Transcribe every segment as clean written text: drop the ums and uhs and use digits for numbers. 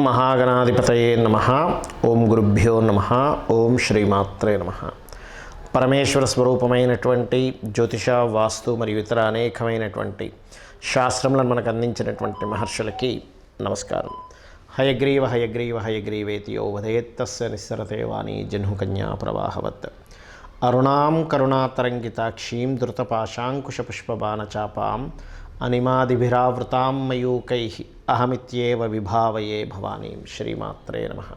మహాగణాధిపతయే నమః. ఓం గురుభ్యో నమః. ఓం శ్రీమాత్రే నమః. పరమేశ్వర స్వరూపమైనటువంటి జ్యోతిష, వాస్తు మరియు ఇతర అనేకమైనటువంటి శాస్త్రములను మనకు అందించినటువంటి మహర్షులకి నమస్కారం. హయగ్రీవ హయగ్రీవ హయగ్రీవేతి యో వదేత్తస్య నిస్సరతే వాణి జహ్నుకన్యా ప్రవాహవత్. అరుణాం కరుణాతరంగితాక్షీం ధృతపాశాంకుశపుష్పబాణచాపాం అనిమాదిభిరావృతాం మయూకైః అహమిత్యేవ విభావయే భవానీం. శ్రీమాత్రే నమః.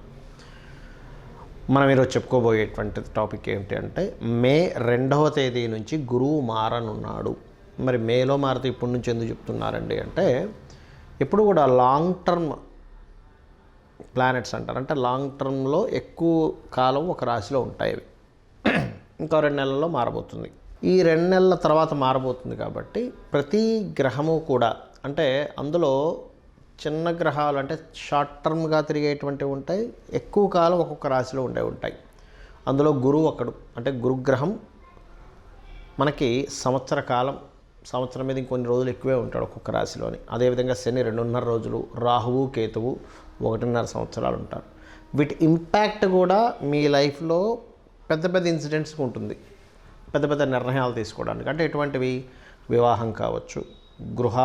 మనం ఈరోజు చెప్పుకోబోయేటువంటి టాపిక్ ఏంటి అంటే, మే 2వ తేదీ నుంచి గురువు మారనున్నాడు. మరి మేలో మారితే ఇప్పటి నుంచి ఎందుకు చెప్తున్నారండి అంటే, ఎప్పుడు కూడా లాంగ్ టర్మ్ ప్లానెట్స్ అంటారు. అంటే లాంగ్ టర్మ్లో ఎక్కువ కాలం ఒక రాశిలో ఉంటాయి. అవి ఇంకో 2 నెలల్లో మారబోతుంది. ఈ 2 నెలల తర్వాత మారబోతుంది కాబట్టి ప్రతి గ్రహము కూడా, అంటే అందులో చిన్న గ్రహాలు అంటే షార్ట్ టర్మ్గా తిరిగేటువంటివి ఉంటాయి, ఎక్కువ కాలం ఒక్కొక్క రాశిలో ఉంటాయి. అందులో గురువు ఒకడు. అంటే గురుగ్రహం మనకి సంవత్సర కాలం, సంవత్సరం మీద ఇంకొన్ని రోజులు ఎక్కువే ఉంటాడు ఒక్కొక్క రాశిలోని. అదేవిధంగా శని 2.5 రోజులు, రాహువు కేతువు 1.5 సంవత్సరాలు ఉంటారు. వీటి ఇంపాక్ట్ కూడా మీ లైఫ్లో పెద్ద పెద్ద ఇన్సిడెంట్స్కి ఉంటుంది, పెద్ద పెద్ద నిర్ణయాలు తీసుకోవడానికి. అంటే ఎటువంటివి? వివాహం కావచ్చు, గృహ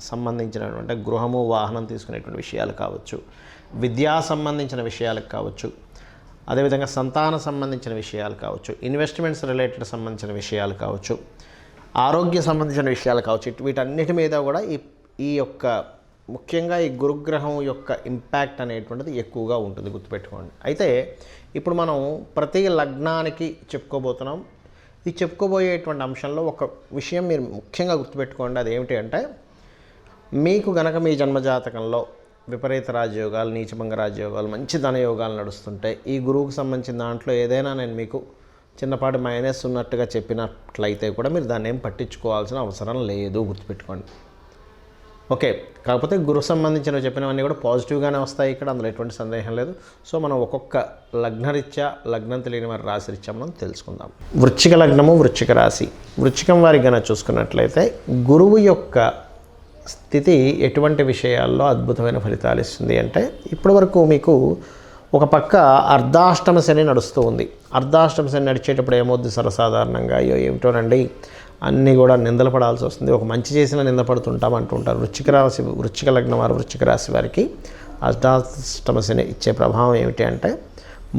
సంబంధించినటువంటి గృహము వాహనం తీసుకునేటువంటి విషయాలు కావచ్చు, విద్యా సంబంధించిన విషయాలకు కావచ్చు, అదేవిధంగా సంతాన సంబంధించిన విషయాలు కావచ్చు, ఇన్వెస్ట్మెంట్స్ రిలేటెడ్ సంబంధించిన విషయాలు కావచ్చు, ఆరోగ్య సంబంధించిన విషయాలు కావచ్చు. వీటన్నిటి మీద కూడా ఈ యొక్క ముఖ్యంగా ఈ గురుగ్రహం యొక్క ఇంపాక్ట్ అనేటువంటిది ఎక్కువగా ఉంటుంది, గుర్తుపెట్టుకోండి. అయితే ఇప్పుడు మనం ప్రతి లగ్నానికి చెప్పుకోబోతున్నాం. ఈ చెప్పుకోబోయేటువంటి అంశంలో ఒక విషయం మీరు ముఖ్యంగా గుర్తుపెట్టుకోండి. అదేమిటి అంటే, మీకు గనక మీ జన్మజాతకంలో విపరీత రాజయోగాలు, నీచభంగ రాజయోగాలు, మంచి ధనయోగాలు నడుస్తుంటే, ఈ గురువుకు సంబంధించిన దాంట్లో ఏదైనా నేను మీకు చిన్నపాటి మైనస్ ఉన్నట్టుగా చెప్పినట్లయితే కూడా మీరు దాన్ని ఏం పట్టించుకోవాల్సిన అవసరం లేదు, గుర్తుపెట్టుకోండి. ఓకే. కాకపోతే గురువు సంబంధించినవి చెప్పినవన్నీ కూడా పాజిటివ్గానే వస్తాయి ఇక్కడ, అందులో ఎటువంటి సందేహం లేదు. సో మనం ఒక్కొక్క లగ్నరీత్యా, లగ్నం తెలియని వారి రాశి రీత్యా మనం తెలుసుకుందాం. వృశ్చిక లగ్నము, వృశ్చిక రాశి. వృశ్చికం వారికి కనుక చూసుకున్నట్లయితే గురువు యొక్క స్థితి ఎటువంటి విషయాల్లో అద్భుతమైన ఫలితాలు ఇస్తుంది అంటే, ఇప్పటి వరకు మీకు ఒక పక్క అర్ధాష్టమ శని నడుస్తూ ఉంది. అర్ధాష్టమ శని నడిచేటప్పుడు ఏమవుద్ది? సర్వసాధారణంగా అయ్యో ఏమిటోనండి, అన్నీ కూడా నిందలు పడాల్సి వస్తుంది, ఒక మంచి చేసినా నింద పడుతుంటాం అంటుంటారు. వృశ్చిక లగ్నం వారు, వృశ్చిక రాశి వారికి అర్ధాష్టమ శని ఇచ్చే ప్రభావం ఏమిటి అంటే,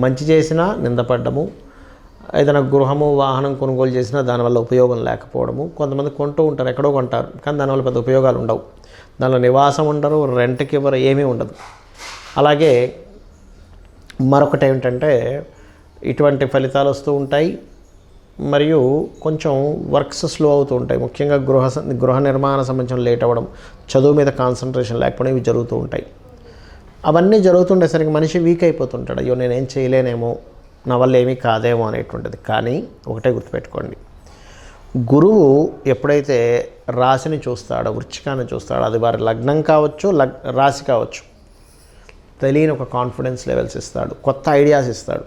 మంచి చేసినా నిందపడ్డము, ఏదైనా గృహము వాహనం కొనుగోలు చేసినా దానివల్ల ఉపయోగం లేకపోవడము. కొంతమంది కొంటూ ఉంటారు, ఎక్కడో కొంటారు, కానీ దానివల్ల పెద్ద ఉపయోగాలు ఉండవు, దానిలో నివాసం ఉండరు, రెంట్కి ఇవ్వరు, ఏమీ ఉండదు. అలాగే మరొకటి ఏమిటంటే, ఇటువంటి ఫలితాలు వస్తూ ఉంటాయి. మరియు కొంచెం వర్క్స్ స్లో అవుతూ ఉంటాయి. ముఖ్యంగా గృహ నిర్మాణ సంబంధించిన లేట్ అవ్వడం, చదువు మీద కాన్సన్ట్రేషన్ లేకపోవడం, ఇవి జరుగుతూ ఉంటాయి. అవన్నీ జరుగుతుండేసరికి మనిషి వీక్ అయిపోతుంటాడు. అయ్యో నేనేం చేయలేనేమో, నా వల్ల ఏమీ కాదేమో అనేటువంటిది. కానీ ఒకటే గుర్తుపెట్టుకోండి, గురువు ఎప్పుడైతే రాశిని చూస్తాడో, వృశ్చికాన్ని చూస్తాడో, అది వారి లగ్నం కావచ్చు, రాశి కావచ్చు, తెలియని ఒక కాన్ఫిడెన్స్ లెవెల్స్ ఇస్తాడు, కొత్త ఐడియాస్ ఇస్తాడు.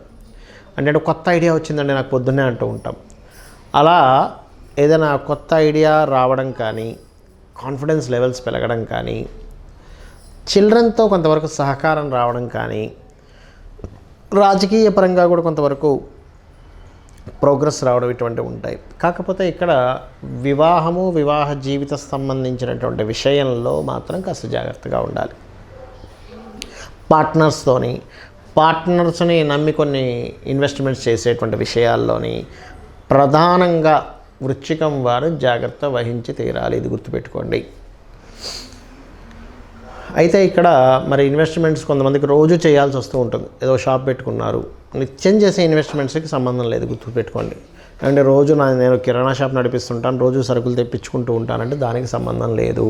అంటే కొత్త ఐడియా వచ్చిందండి నాకు పొద్దున్నే అంటూ ఉంటాం. అలా ఏదైనా కొత్త ఐడియా రావడం కానీ, కాన్ఫిడెన్స్ లెవెల్స్ పెరగడం కానీ, చిల్డ్రన్తో కొంతవరకు సహకారం రావడం కానీ, రాజకీయ పరంగా కూడా కొంతవరకు ప్రోగ్రెస్ రావడం, ఇటువంటివి ఉంటాయి. కాకపోతే ఇక్కడ వివాహము, వివాహ జీవిత సంబంధించినటువంటి విషయంలో మాత్రం కాస్త జాగ్రత్తగా ఉండాలి. పార్ట్నర్స్ని నమ్మి కొన్ని ఇన్వెస్ట్మెంట్స్ చేసేటువంటి విషయాల్లోని ప్రధానంగా వృశ్చికం వారు జాగ్రత్త వహించి తీరాలి, ఇది గుర్తుపెట్టుకోండి. అయితే ఇక్కడ మరి ఇన్వెస్ట్మెంట్స్ కొంతమందికి రోజు చేయాల్సి వస్తూ ఉంటుంది. ఏదో షాప్ పెట్టుకున్నారు, నిత్యం చేసే ఇన్వెస్ట్మెంట్స్కి సంబంధం లేదు, గుర్తుపెట్టుకోండి. అంటే రోజు నేను కిరాణా షాప్ నడిపిస్తుంటాను, రోజు సరుకులు తెప్పించుకుంటూ ఉంటానంటే దానికి సంబంధం లేదు.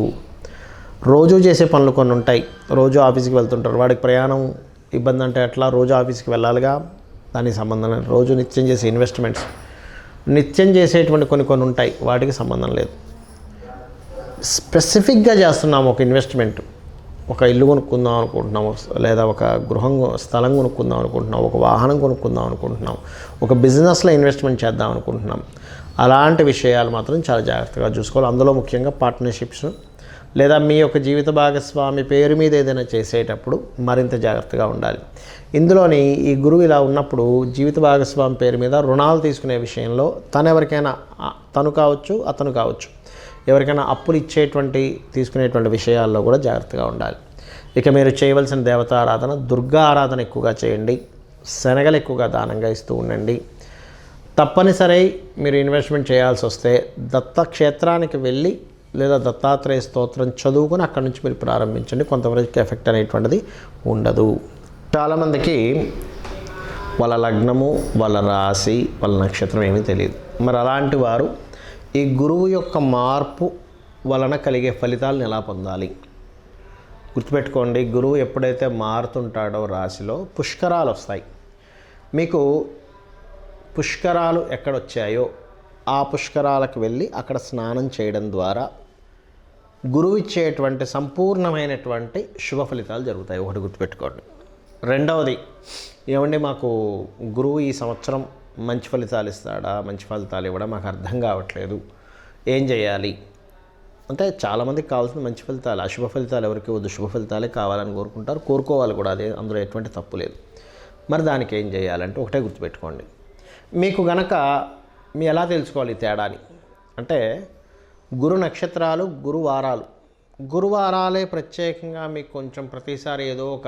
రోజు చేసే పనులు కొన్ని ఉంటాయి. రోజు ఆఫీస్కి వెళ్తుంటారు, వాడికి ప్రయాణం ఇబ్బంది అంటే అట్లా రోజు ఆఫీస్కి వెళ్ళాలిగా, దానికి సంబంధం లేదు. రోజు నిత్యం చేసే ఇన్వెస్ట్మెంట్స్, నిత్యం చేసేటువంటి కొన్ని ఉంటాయి, వాటికి సంబంధం లేదు. స్పెసిఫిక్గా చేస్తున్నాము ఒక ఇన్వెస్ట్మెంట్, ఒక ఇల్లు కొనుక్కుందాం అనుకుంటున్నాము, లేదా ఒక స్థలం కొనుక్కుందాం అనుకుంటున్నాం, ఒక వాహనం కొనుక్కుందాం అనుకుంటున్నాం, ఒక బిజినెస్లో ఇన్వెస్ట్మెంట్ చేద్దాం అనుకుంటున్నాం. అలాంటి విషయాలు మాత్రం చాలా జాగ్రత్తగా చూసుకోవాలి. అందులో ముఖ్యంగా పార్ట్నర్షిప్స్, లేదా మీ యొక్క జీవిత భాగస్వామి పేరు మీద ఏదైనా చేసేటప్పుడు మరింత జాగ్రత్తగా ఉండాలి. ఇందులోని ఈ గురువు ఇలా ఉన్నప్పుడు జీవిత భాగస్వామి పేరు మీద రుణాలు తీసుకునే విషయంలో తను కావచ్చు అతను కావచ్చు ఎవరికైనా అప్పులు తీసుకునేటువంటి విషయాల్లో కూడా జాగ్రత్తగా ఉండాలి. ఇక మీరు చేయవలసిన దేవతారాధన దుర్గా ఆరాధన ఎక్కువగా చేయండి. శనగలు ఎక్కువగా దానంగా ఇస్తూ ఉండండి. తప్పనిసరి మీరు ఇన్వెస్ట్మెంట్ చేయాల్సి వస్తే దత్తక్షేత్రానికి వెళ్ళి లేదా దత్తాత్రేయ స్తోత్రం చదువుకొని అక్కడి నుంచి మీరు ప్రారంభించండి. కొంతవరకు ఎఫెక్ట్ అనేటువంటిది ఉండదు. చాలామందికి వాళ్ళ లగ్నము, వాళ్ళ రాశి, వాళ్ళ నక్షత్రం ఏమీ తెలియదు. మరి అలాంటి వారు ఈ గురువు యొక్క మార్పు వలన కలిగే ఫలితాలను ఎలా పొందాలి? గుర్తుపెట్టుకోండి, గురువు ఎప్పుడైతే మారుతుంటాడో రాశిలో పుష్కరాలు వస్తాయి. మీకు పుష్కరాలు ఎక్కడొచ్చాయో ఆ పుష్కరాలకు వెళ్ళి అక్కడ స్నానం చేయడం ద్వారా గురువు ఇచ్చేటువంటి సంపూర్ణమైనటువంటి శుభ ఫలితాలు జరుగుతాయి. ఒకటి గుర్తుపెట్టుకోండి. రెండవది, ఏమండి మాకు గురువు ఈ సంవత్సరం మంచి ఫలితాలు ఇస్తాడా, మంచి ఫలితాలు ఇవ్వడా మాకు అర్థం కావట్లేదు, ఏం చేయాలి అంటే చాలామందికి కావాల్సిన మంచి ఫలితాలు, అశుభ ఫలితాలు ఎవరికి వద్దు, శుభ ఫలితాలే కావాలని కోరుకుంటారు, కోరుకోవాలి కూడా. అదే అందులో ఎటువంటి తప్పు లేదు. మరి దానికి ఏం చేయాలంటే ఒకటే గుర్తుపెట్టుకోండి. మీకు గనక ఎలా తెలుసుకోవాలి తేడాని అంటే గురు నక్షత్రాలు, గురువారాలే ప్రత్యేకంగా మీకు కొంచెం ప్రతిసారి ఏదో ఒక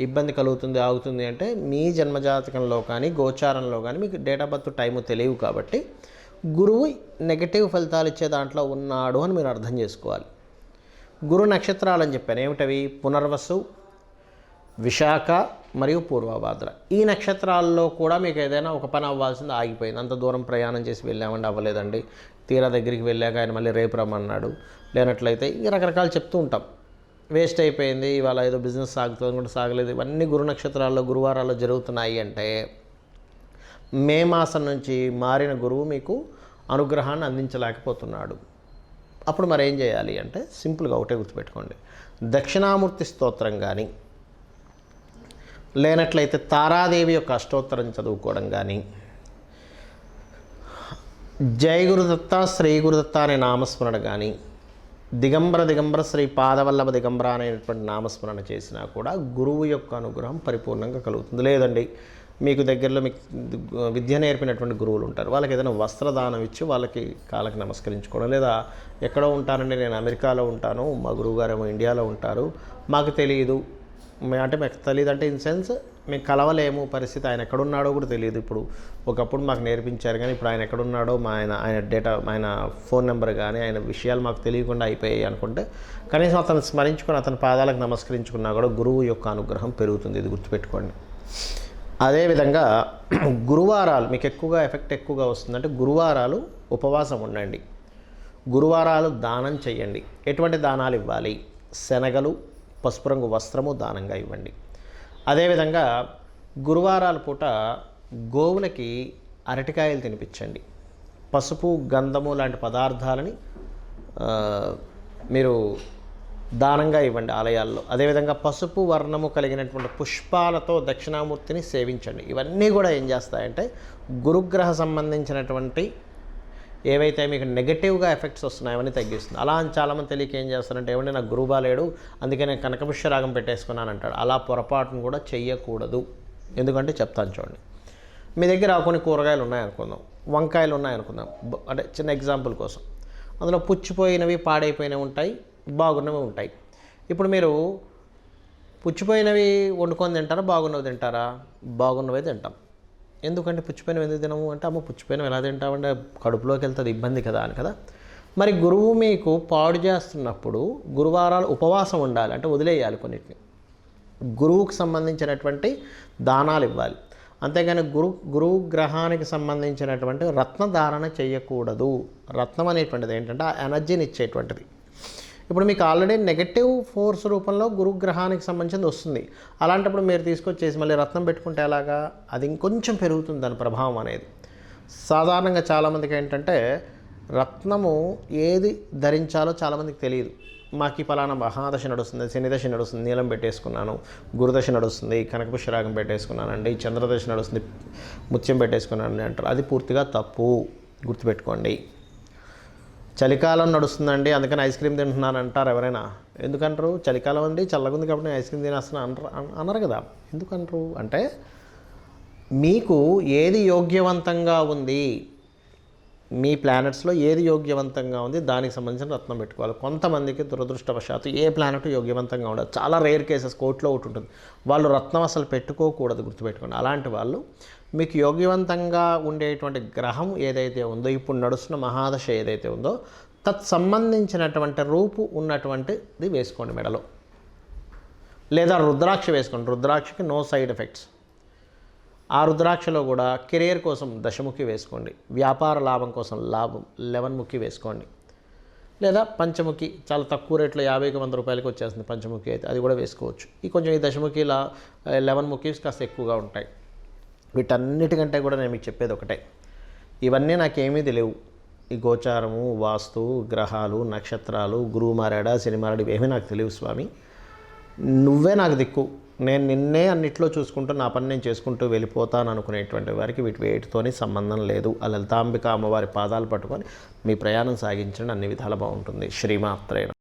ఇబ్బంది కలుగుతుంది, ఆగుతుంది అంటే మీ జన్మజాతకంలో కానీ గోచారంలో కానీ మీకు డేట్ ఆఫ్ బర్త్ టైము తెలియవు. కాబట్టి గురువు నెగటివ్ ఫలితాలు ఇచ్చే దాంట్లో ఉన్నాడు అని మీరు అర్థం చేసుకోవాలి. గురు నక్షత్రాలు అని చెప్పాను. ఏమిటవి? పునర్వసు, విశాఖ మరియు పూర్వభాద్ర. ఈ నక్షత్రాల్లో కూడా మీకు ఏదైనా ఒక పని అవ్వాల్సింది ఆగిపోయింది. అంత దూరం ప్రయాణం చేసి వెళ్ళామండి, అవ్వలేదండి, తీరా దగ్గరికి వెళ్ళాక ఆయన మళ్ళీ రేపు రమ్మన్నాడు, లేనట్లయితే ఇక రకరకాలు చెప్తూ ఉంటాం. వేస్ట్ అయిపోయింది, ఇవాళ ఏదో బిజినెస్ సాగుతుంది కూడా సాగలేదు. ఇవన్నీ గురు నక్షత్రాల్లో గురువారాల్లో జరుగుతున్నాయి అంటే మే మాసం నుంచి మారిన గురువు మీకు అనుగ్రహాన్ని అందించలేకపోతున్నాడు. అప్పుడు మరి ఏం చేయాలి అంటే సింపుల్గా ఒకటే గుర్తుపెట్టుకోండి. దక్షిణామూర్తి స్తోత్రం కానీ లేనట్లయితే తారాదేవి యొక్క అష్టోత్తరం చదువుకోవడం కానీ, జై గురుదత్త, శ్రీ గురుదత్త అనే నామస్మరణ కానీ, దిగంబర శ్రీ పాదవల్లభ దిగంబర అనేటువంటి నామస్మరణ చేసినా కూడా గురువు యొక్క అనుగ్రహం పరిపూర్ణంగా కలుగుతుంది. లేదండి మీకు దగ్గరలో మీకు విద్య నేర్పినటువంటి గురువులు ఉంటారు, వాళ్ళకి ఏదైనా వస్త్రదానం ఇచ్చి వాళ్ళకి కాళ్ళకి నమస్కరించుకోవడం, లేదా ఎక్కడో ఉంటానండి నేను అమెరికాలో ఉంటాను, మా గురువుగారు ఏమో ఇండియాలో ఉంటారు, మాకు తెలియదు అంటే మాకు తెలియదు అంటే ఇన్ సెన్స్ మేము కలవలేము, పరిస్థితి ఆయన ఎక్కడున్నాడో కూడా తెలియదు. ఇప్పుడు ఒకప్పుడు మాకు నేర్పించారు కానీ ఇప్పుడు ఆయన ఎక్కడున్నాడో ఆయన ఫోన్ నెంబర్ కానీ ఆయన విషయాలు మాకు తెలియకుండా అయిపోయాయి అనుకుంటే కనీసం అతను స్మరించుకొని అతని పాదాలకు నమస్కరించుకున్నా కూడా గురువు యొక్క అనుగ్రహం పెరుగుతుంది. ఇది గుర్తుపెట్టుకోండి. అదేవిధంగా గురువారాలు మీకు ఎఫెక్ట్ ఎక్కువగా వస్తుందంటే గురువారాలు ఉపవాసం ఉండండి, గురువారాలు దానం చేయండి. ఎటువంటి దానాలు ఇవ్వాలి? శనగలు, పసుపు రంగు వస్త్రము దానంగా ఇవ్వండి. అదేవిధంగా గురువారాల పూట గోవులకి అరటికాయలు తినిపించండి. పసుపు, గంధము లాంటి పదార్థాలని మీరు దానంగా ఇవ్వండి ఆలయాల్లో. అదేవిధంగా పసుపు వర్ణము కలిగినటువంటి పుష్పాలతో దక్షిణామూర్తిని సేవించండి. ఇవన్నీ కూడా ఏం చేస్తాయంటే గురుగ్రహ సంబంధించినటువంటి ఏవైతే మీకు నెగటివ్గా ఎఫెక్ట్స్ వస్తున్నాయో అవన్నీ తగ్గిస్తుంది. అలా అని చాలామంది తెలియక ఏం చేస్తారంటే ఏమంటే నాకు గురువు బాలేడు అందుకే నేను కనకపుష్య రాగం పెట్టేసుకున్నాను అంటాడు. అలా పొరపాటును కూడా చెయ్యకూడదు. ఎందుకంటే చెప్తాను చూడండి. మీ దగ్గర కొన్ని కూరగాయలు ఉన్నాయనుకుందాం, వంకాయలు ఉన్నాయనుకుందాం, అంటే చిన్న ఎగ్జాంపుల్ కోసం. అందులో పుచ్చిపోయినవి, పాడైపోయినవి ఉంటాయి, బాగున్నవి ఉంటాయి. ఇప్పుడు మీరు పుచ్చిపోయినవి వండుకొని తింటారా, బాగున్నవి తింటారా? బాగున్నవే తింటాం. ఎందుకంటే పుచ్చిపోయినవి ఎందుకు తినము అంటే అమ్మ పుచ్చిపోయినవి ఎలా తింటామంటే కడుపులోకి వెళ్తుంది, ఇబ్బంది కదా అని కదా. మరి గురువు మీకు పాడు చేస్తున్నప్పుడు గురువారాలు ఉపవాసం ఉండాలి, అంటే వదిలేయాలి కొన్నిటిని. గురువుకు సంబంధించినటువంటి దానాలు ఇవ్వాలి. అంతేగాని గురువు గ్రహానికి సంబంధించినటువంటి రత్నధారణ చేయకూడదు. రత్నం అనేటువంటిది ఏంటంటే ఆ ఎనర్జీని ఇచ్చేటువంటిది. ఇప్పుడు మీకు ఆల్రెడీ నెగటివ్ ఫోర్స్ రూపంలో గురుగ్రహానికి సంబంధించింది వస్తుంది. అలాంటప్పుడు మీరు తీసుకొచ్చేసి మళ్ళీ రత్నం పెట్టుకుంటే ఎలాగా? అది ఇంకొంచెం పెరుగుతుంది దాని ప్రభావం అనేది. సాధారణంగా చాలామందికి ఏంటంటే రత్నము ఏది ధరించాలో చాలామందికి తెలియదు. మాకు ఈ పలానా మహాదశ నడుస్తుంది, శనిదశ నడుస్తుంది, నీలం పెట్టేసుకున్నాను, గురుదశ నడుస్తుంది, కనకపుష్యరాగం పెట్టేసుకున్నానండి, చంద్రదశ నడుస్తుంది, ముత్యం పెట్టేసుకున్నానండి అంటారు. అది పూర్తిగా తప్పు, గుర్తుపెట్టుకోండి. చలికాలం నడుస్తుందండి అందుకని ఐస్ క్రీమ్ తింటున్నాను అంటారు ఎవరైనా. ఎందుకంటారు? చలికాలం అండి చల్లగా ఉంది కాబట్టి నేను ఐస్ క్రీమ్ తినేస్తున్నాను అన్నారు కదా. ఎందుకంటారు అంటే మీకు ఏది యోగ్యవంతంగా ఉంది, మీ ప్లానెట్స్లో ఏది యోగ్యవంతంగా ఉంది దానికి సంబంధించిన రత్నం పెట్టుకోవాలి. కొంతమందికి దురదృష్టవశాత్తు ఏ ప్లానెట్ యోగ్యవంతంగా ఉండదు. చాలా రేర్ కేసెస్, కోర్టులో ఒకటి ఉంటుంది, వాళ్ళు రత్నం అసలు పెట్టుకోకూడదు, గుర్తుపెట్టుకోండి. అలాంటి వాళ్ళు మీకు యోగ్యవంతంగా ఉండేటువంటి గ్రహం ఏదైతే ఉందో, ఇప్పుడు నడుస్తున్న మహాదశ ఏదైతే ఉందో తత్సంబంధించినటువంటి రూపు ఉన్నటువంటిది వేసుకోండి మెడలో, లేదా రుద్రాక్ష వేసుకోండి. రుద్రాక్షకి నో సైడ్ ఎఫెక్ట్స్. ఆ రుద్రాక్షలో కూడా కెరీర్ కోసం దశముఖి వేసుకోండి, వ్యాపార లాభం కోసం 11 ముఖి వేసుకోండి, లేదా పంచముఖి చాలా తక్కువ రేట్లో 50-100 రూపాయలకి వచ్చేస్తుంది పంచముఖి అయితే, అది కూడా వేసుకోవచ్చు. ఈ కొంచెం ఈ దశముఖి 11 ముఖీస్ కాస్త ఎక్కువగా ఉంటాయి. వీటన్నిటికంటే కూడా నేను మీకు చెప్పేది ఒకటే, ఇవన్నీ నాకేమీ తెలియవు. ఈ గోచారము, వాస్తు, గ్రహాలు, నక్షత్రాలు, గురువు మారాడా శని మారాడు ఇవేమీ నాకు తెలియవు స్వామి, నువ్వే నాకు దిక్కు, నేను నిన్నే అన్నిట్లో చూసుకుంటూ నా పని నేను చేసుకుంటూ వెళ్ళిపోతాను అనుకునేటువంటి వారికి వీటితోని సంబంధం లేదు. ఆ లలితాంబిక అమ్మవారి పాదాలు పట్టుకొని మీ ప్రయాణం సాగించండి, అన్ని విధాలు బాగుంటుంది. శ్రీమాత్రేణ.